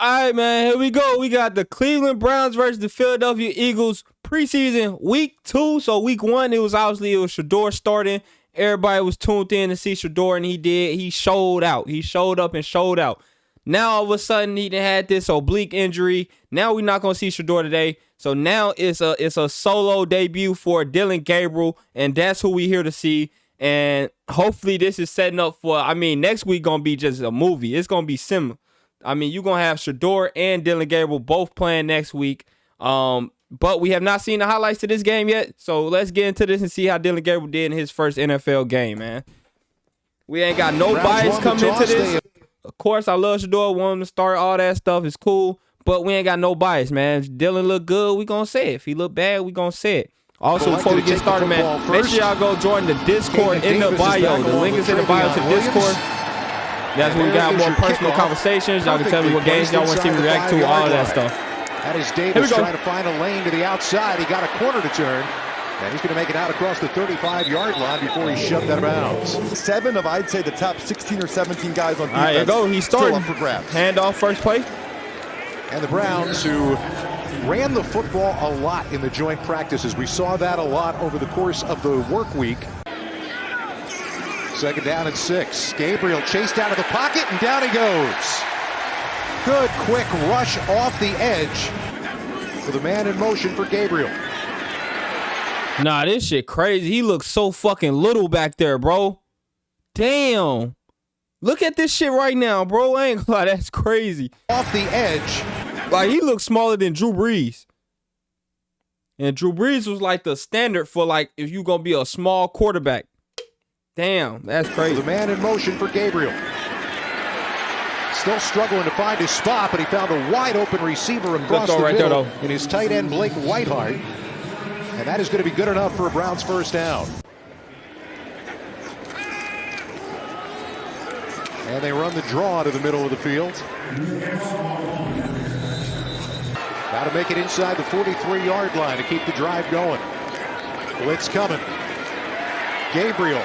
All right, man, here we go. We got the Cleveland Browns versus the Philadelphia Eagles preseason week 2. So week 1, it was Shedeur starting. Everybody was tuned in to see Shedeur, and he did. He showed out. He showed up and showed out. Now all of a sudden he had this oblique injury. Now we're not gonna see Shedeur today. So now it's a solo debut for Dylan Gabriel, and that's who we here to see. And hopefully this is setting up for. I mean, next week gonna be just a movie. It's gonna be similar. I mean, you're going to have Shedeur and Dylan Gabriel both playing next week. But we have not seen the highlights to this game yet. So let's get into this and see how Dylan Gabriel did in his first NFL game, man. We ain't got no bias coming into this. Of course, I love Shedeur. Want him to start. All that stuff is cool. But we ain't got no bias, man. If Dylan look good, we going to say it. If he look bad, we going to say it. Also, before we get started, man, make sure y'all go join the Discord in the bio. The link is in the bio to Discord. That's when we got more personal conversations. Y'all can tell me what games y'all want to see me react to, all of that stuff. That is Davis trying to find a lane to the outside. He got a corner to turn. And he's going to make it out across the 35-yard line before he shoved out of bounds. 7 of, I'd say, the top 16 or 17 guys on defense. All right, there go. He's starting. Still up for grabs. Handoff, first play. And the Browns, who ran the football a lot in the joint practices. We saw that a lot over the course of the work week. Second down and 6. Gabriel chased out of the pocket, and down he goes. Good quick rush off the edge with a man in motion for Gabriel. Nah, this shit crazy. He looks so fucking little back there, bro. Damn. Look at this shit right now, bro. I ain't gonna lie, that's crazy. Off the edge. Like, he looks smaller than Drew Brees. And Drew Brees was like the standard for, like, if you gonna be a small quarterback. Damn, that's crazy. The man in motion for Gabriel. Still struggling to find his spot, but he found a wide open receiver across the middle in his tight end Blake Whiteheart. And that is going to be good enough for a Browns first down. And they run the draw to the middle of the field. Got to make it inside the 43-yard line to keep the drive going. Blitz coming. Gabriel.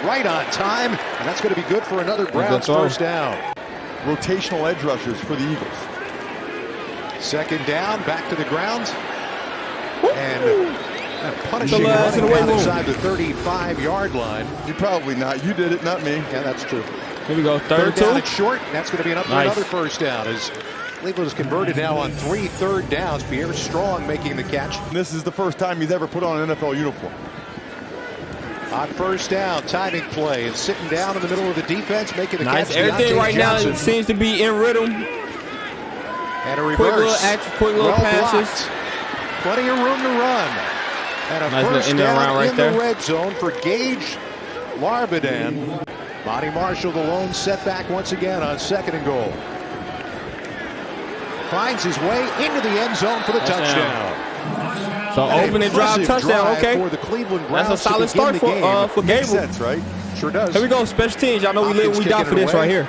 Right on time, and that's going to be good for another Browns first down. Rotational edge rushers for the Eagles. Second down, back to the ground. And punishing running down inside the 35-yard line. You probably not. You did it, not me. Yeah, that's true. Here we go, third down and short. And that's going to be enough for another first down. As Cleveland is converted now on 3 third downs. Pierre Strong making the catch. This is the first time he's ever put on an NFL uniform. On first down, timing play, and sitting down in the middle of the defense, making the catch. Everything right now seems to be in rhythm. And a reverse. Quick little passes. Plenty of room to run. And a first down in the red zone for Gage Larbadan. Monty Marshall, the lone setback once again on 2nd and goal. Finds his way into the end zone for the touchdown. So opening drive touchdown, okay. For the Cleveland Browns. That's a solid start for Gabriel. Makes sense, right? Sure does. Here we go, special teams. Y'all know we die for this right here.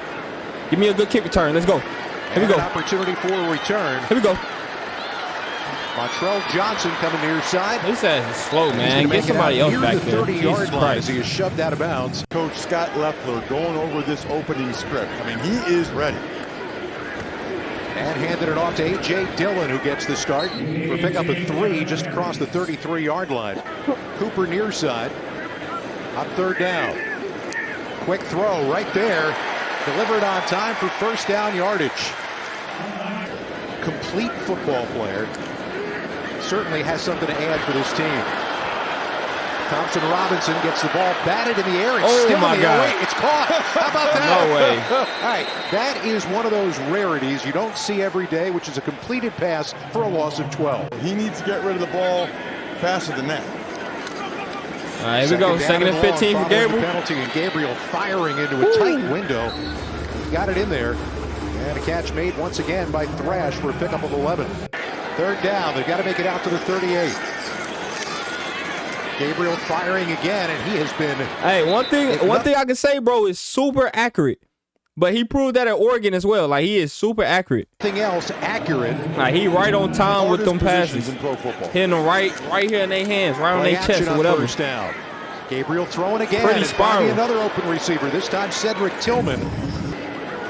Give me a good kick return. Let's go. Here we go. Opportunity for a return. Here we go. Montreal Johnson coming near side. This ass is slow, man. Get somebody else back there. 30-yard line as he is shoved out of bounds. Coach Scott Leffler going over this opening script. I mean, he is ready. And handed it off to A.J. Dillon, who gets the start for pickup of 3 just across the 33-yard line. Cooper near side on 3rd down. Quick throw right there. Delivered on time for first down yardage. Complete football player. Certainly has something to add for this team. Thompson Robinson gets the ball batted in the air. It's still in the air. It's caught. How about that? No way. All right. That is one of those rarities you don't see every day, which is a completed pass for a loss of 12. He needs to get rid of the ball faster than that. All right, here we go. 2nd and 15 for Gabriel. Penalty, and Gabriel firing into a tight window. Got it in there. And a catch made once again by Thrash for a pickup of 11. 3rd down. They've got to make it out to the 38. Gabriel firing again, and he has been. Hey, one thing I can say, bro, is super accurate. But he proved that at Oregon as well. Like, he is super accurate. Anything else accurate? Like, he right on time with them passes. In pro football. Hitting them right here in their hands, right on their chest or whatever. First down. Gabriel throwing again. Pretty spiral. Another open receiver. This time Cedric Tillman.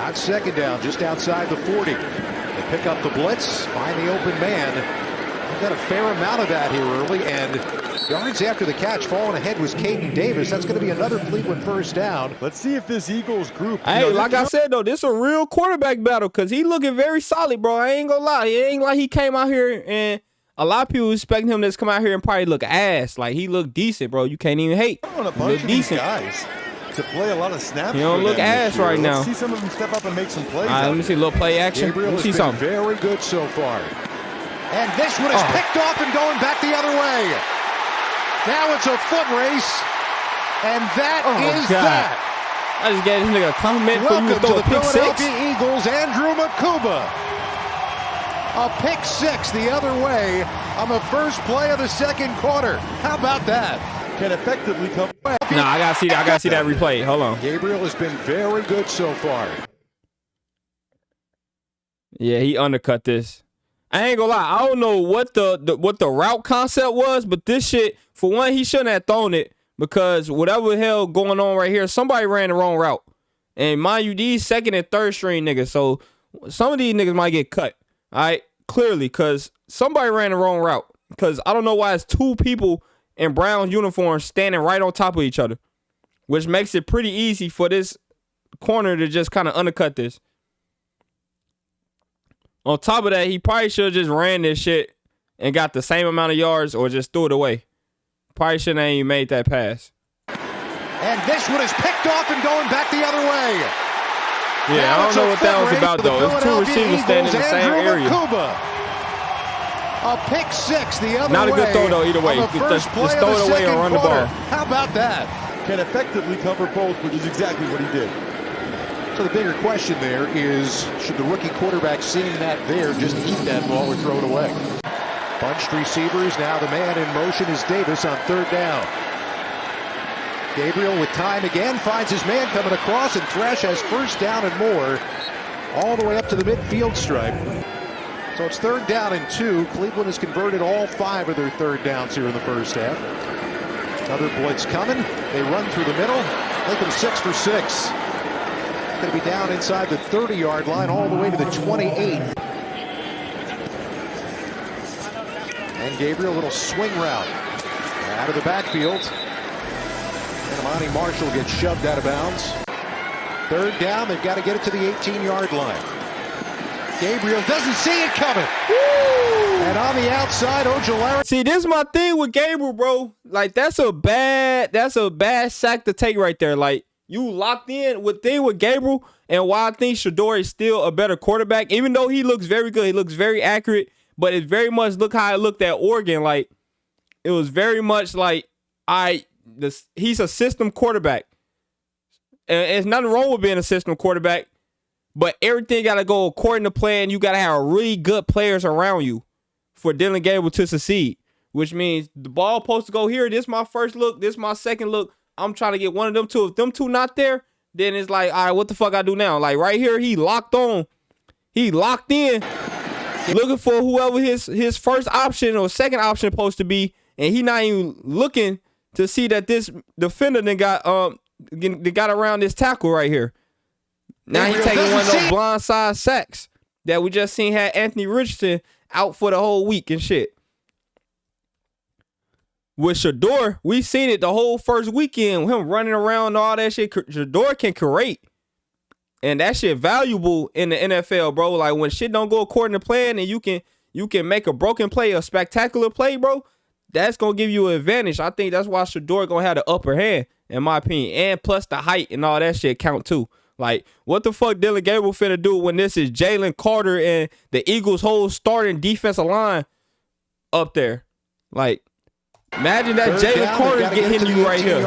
On 2nd down, just outside the 40. The pick up the blitz, find the open man. We've got a fair amount of that here early, and yards after the catch, falling ahead was Caden Davis. That's going to be another Cleveland first down. Let's see if this Eagles group. Hey, like I said, though, this is a real quarterback battle because he looking very solid, bro. I ain't gonna lie. It ain't like he came out here and a lot of people expect him to come out here and probably look ass. Like, he look decent, bro. You can't even hate. I want a bunch of these guys to play a lot of snaps. He don't look ass right now. Let's see some of them step up and make some plays. All right, let me see a little play action. Gabriel Let me see has been something. very good so far. And this one is picked off and going back the other way. Now it's a foot race, and that is that. I just gave this nigga a compliment for you to Welcome to throw the a pick six. Philadelphia Eagles, Andrew Makuba. A pick six the other way on the first play of the second quarter. How about that? Can effectively come. Nah, I gotta see that. I gotta see that replay. Hold on. Gabriel has been very good so far. Yeah, he undercut this. I ain't gonna lie. I don't know what the route concept was, but this shit, for one, he shouldn't have thrown it because whatever the hell going on right here, somebody ran the wrong route. And mind you, these second and third string niggas, so some of these niggas might get cut. All right, clearly, because somebody ran the wrong route. Because I don't know why it's two people in Browns uniforms standing right on top of each other, which makes it pretty easy for this corner to just kind of undercut this. On top of that, he probably should have just ran this shit and got the same amount of yards or just threw it away. Probably shouldn't have even made that pass. And this one is picked off and going back the other way. Yeah, now I don't know what that was about, though. It's two receivers standing in the same area. A pick six the other way. Not a good throw, though, either way. Just throw it away or run the ball. How about that? Can effectively cover both, which is exactly what he did. So the bigger question there is, should the rookie quarterback seeing that there just eat that ball or throw it away? Bunched receivers. Now the man in motion is Davis on third down. Gabriel with time again finds his man coming across, and Thresh has first down and more all the way up to the midfield stripe. So it's third down and 2. Cleveland has converted all 5 of their third downs here in the first half. Another blitz coming. They run through the middle. Lincoln 6 for 6. Going to be down inside the 30-yard line all the way to the 28. And Gabriel, a little swing route out of the backfield. And Amani Marshall gets shoved out of bounds. Third down, they've got to get it to the 18-yard line. Gabriel doesn't see it coming. Woo! And on the outside, Ojulari. See, this is my thing with Gabriel, bro. Like, that's a bad sack to take right there. Like, you locked in with Gabriel, and why I think Shedeur is still a better quarterback, even though he looks very good, he looks very accurate, but it very much look how it looked at Oregon. Like, it was very much like he's a system quarterback. And there's nothing wrong with being a system quarterback, but everything got to go according to plan. You got to have really good players around you for Dylan Gabriel to succeed, which means the ball supposed to go here. This is my first look. This is my second look. I'm trying to get one of them two. If them two not there, then it's like, all right, what the fuck I do now? Like right here, he locked on. He locked in, looking for whoever his first option or second option supposed to be, and he not even looking to see that this defender then got around this tackle right here. Now he taking one of those blindside sacks that we just seen had Anthony Richardson out for the whole week and shit. With Shedeur, we seen it the whole first weekend, him running around and all that shit. Shedeur can create, and that shit valuable in the NFL, bro. Like when shit don't go according to plan, and you can make a broken play, a spectacular play, bro. That's gonna give you an advantage. I think that's why Shedeur gonna have the upper hand, in my opinion, and plus the height and all that shit count too. Like, what the fuck Dylan Gabriel finna do when this is Jalen Carter and the Eagles' whole starting defensive line up there? Like, imagine that Jalen Carter hitting you right here.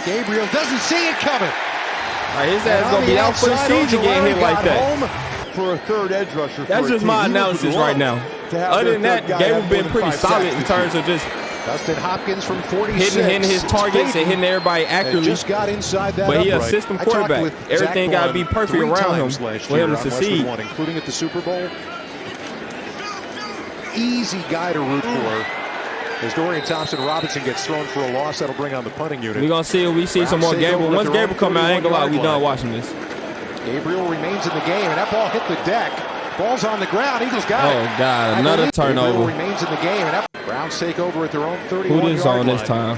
Gabriel doesn't see it coming. Like, his ass gonna be out for the season getting hit like that. For a third edge rusher. That's just my analysis right now. Other than that, Gabriel been pretty solid in terms of just Dustin Hopkins from 46. hitting his targets and hitting everybody accurately. Just got inside that but he a upright. system quarterback. Everything got to be perfect around him for him to succeed. Including at the Super Bowl. Easy guy to root for. As Dorian Thompson-Robinson gets thrown for a loss, that'll bring on the punting unit. We're going to see if we see some more Gabriel. Once Gabriel come out, I ain't going to lie, we done watching this. Gabriel remains in the game, and that ball hit the deck. Ball's on the ground. Eagles got it. Oh, God, another turnover. Gabriel remains in the game, and that Browns take over at their own 31-yard line. Who this on this time?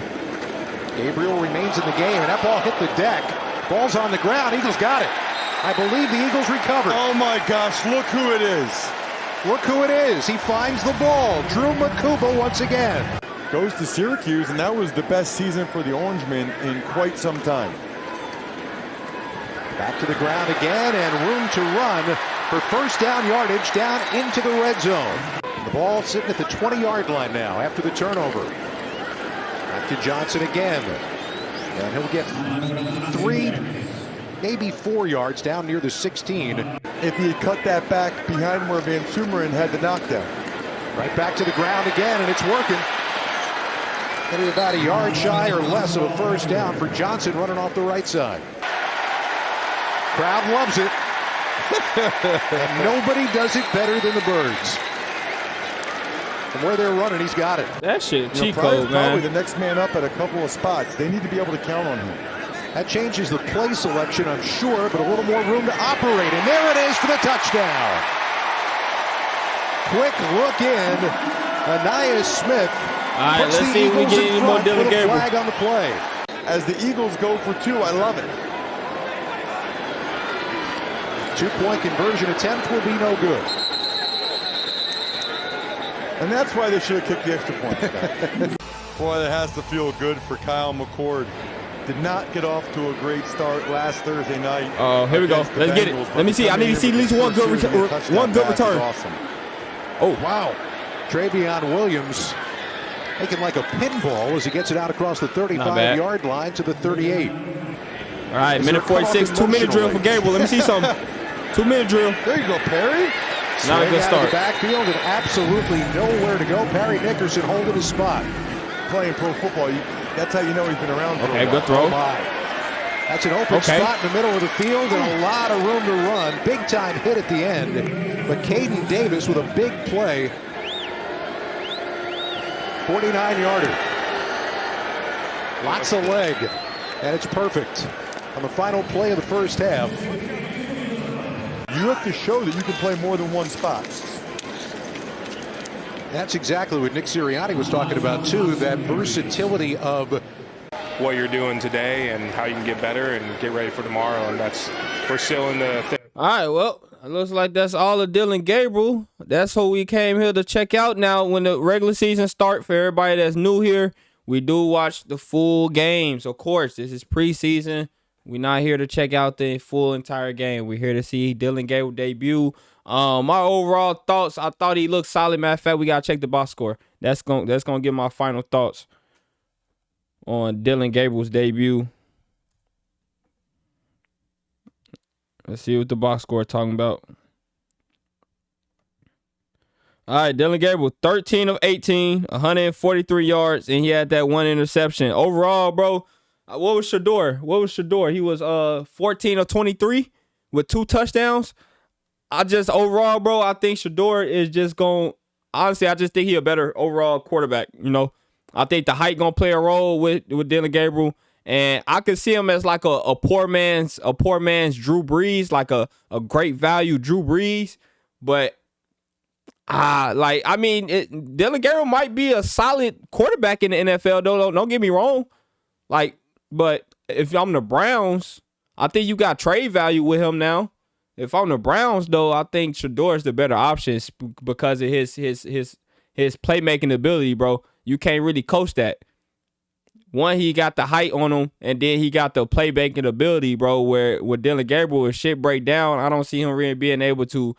Gabriel remains in the game, and that ball hit the deck. Ball's on the ground. Eagles got it. I believe the Eagles recovered. Oh my gosh, look who it is. Look who it is. He finds the ball. Drew McCouba once again. Goes to Syracuse, and that was the best season for the Orangemen in quite some time. Back to the ground again, and room to run for first down yardage down into the red zone. The ball sitting at the 20-yard line now after the turnover. Back to Johnson again. And he'll get 3, maybe 4 yards down near the 16. If he had cut that back behind where Van Sumeren had the knockdown. Right back to the ground again, and it's working. Getting about a yard shy or less of a first down for Johnson running off the right side. Crowd loves it. And nobody does it better than the Birds. From where they're running, he's got it. That shit, cheat probably, code, man. Probably the next man up at a couple of spots. They need to be able to count on him. That changes the play selection, I'm sure, but a little more room to operate. And there it is for the touchdown. Quick look in. Anaya Smith. All right, let's see if we get any more Dylan Gabriel. Flag on the play. As the Eagles go for 2, I love it. 2-point conversion attempt will be no good. And that's why they should have kicked the extra point. Boy, that has to feel good for Kyle McCord. Did not get off to a great start last Thursday night. Oh, here we go. Let's get it. Let me see. I need to see at least one good return. Awesome. Oh, wow. Travion Williams making like a pinball as he gets it out across the 35-yard line to the 38. All right, minute 46, 2-minute drill for Gabriel. Let me see something. 2-minute drill. There you go, Perry. Not a good start. The backfield and absolutely nowhere to go. Perry Nickerson holding his spot. Playing pro football, that's how you know he's been around for a while. Okay, good throw. Oh my. That's an open spot in the middle of the field and a lot of room to run. Big time hit at the end. But Caden Davis with a big play. 49-yarder. Lots of leg. And it's perfect on the final play of the first half. You have to show that you can play more than one spot. That's exactly what Nick Sirianni was talking about, too, that versatility of what you're doing today and how you can get better and get ready for tomorrow. And we're still in the thing. All right, well, it looks like that's all of Dylan Gabriel. That's who we came here to check out. Now, when the regular season starts, for everybody that's new here, we do watch the full games. Of course, this is preseason. We're not here to check out the full entire game. We're here to see Dylan Gabriel debut. My overall thoughts, I thought he looked solid. Matter of fact, we got to check the box score. That's gonna give my final thoughts on Dylan Gabriel's debut. Let's see what the box score is talking about. All right, Dylan Gabriel, 13 of 18, 143 yards, and he had that one interception. Overall, bro, what was Shador? He was 14 of 23 with 2 touchdowns. Overall, bro, I think Shador is just going, honestly, I just think he a better overall quarterback, you know. I think the height going to play a role with Dylan Gabriel, and I could see him as like a poor man's Drew Brees, like a great value Drew Brees, but Dylan Gabriel might be a solid quarterback in the NFL, though. Don't get me wrong. But if I'm the Browns, I think you got trade value with him now. If I'm the Browns, though, I think Shador is the better option because of his playmaking ability, bro. You can't really coach that. One, he got the height on him, and then he got the playmaking ability, bro, where with Dylan Gabriel, if shit break down, I don't see him really being able to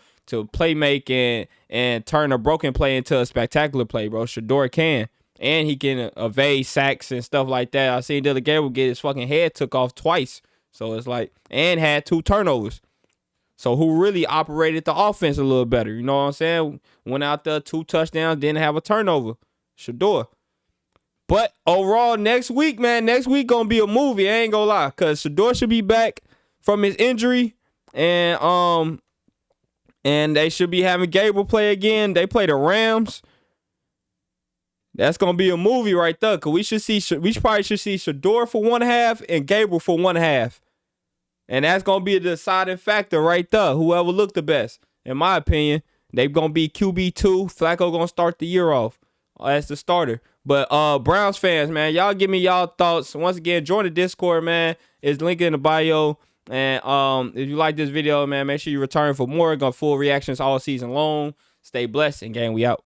play make and turn a broken play into a spectacular play, bro. Shador can. And he can evade sacks and stuff like that. I seen Dylan Gabriel get his fucking head took off twice. So it's like, and had 2 turnovers. So who really operated the offense a little better? You know what I'm saying? Went out there, 2 touchdowns, didn't have a turnover. Shador. But overall, next week gonna be a movie. I ain't gonna lie, cause Shador should be back from his injury, and they should be having Gabriel play again. They play the Rams. That's gonna be a movie right there. Cause we probably should see Shador for one half and Gabriel for one half. And that's going to be a deciding factor right there. Whoever looked the best. In my opinion, they're going to be QB2. Flacco going to start the year off as the starter. But Browns fans, man, y'all give me y'all thoughts. Once again, join the Discord, man. It's linked in the bio. And if you like this video, man, make sure you return for more. Got full reactions all season long. Stay blessed, and gang, we out.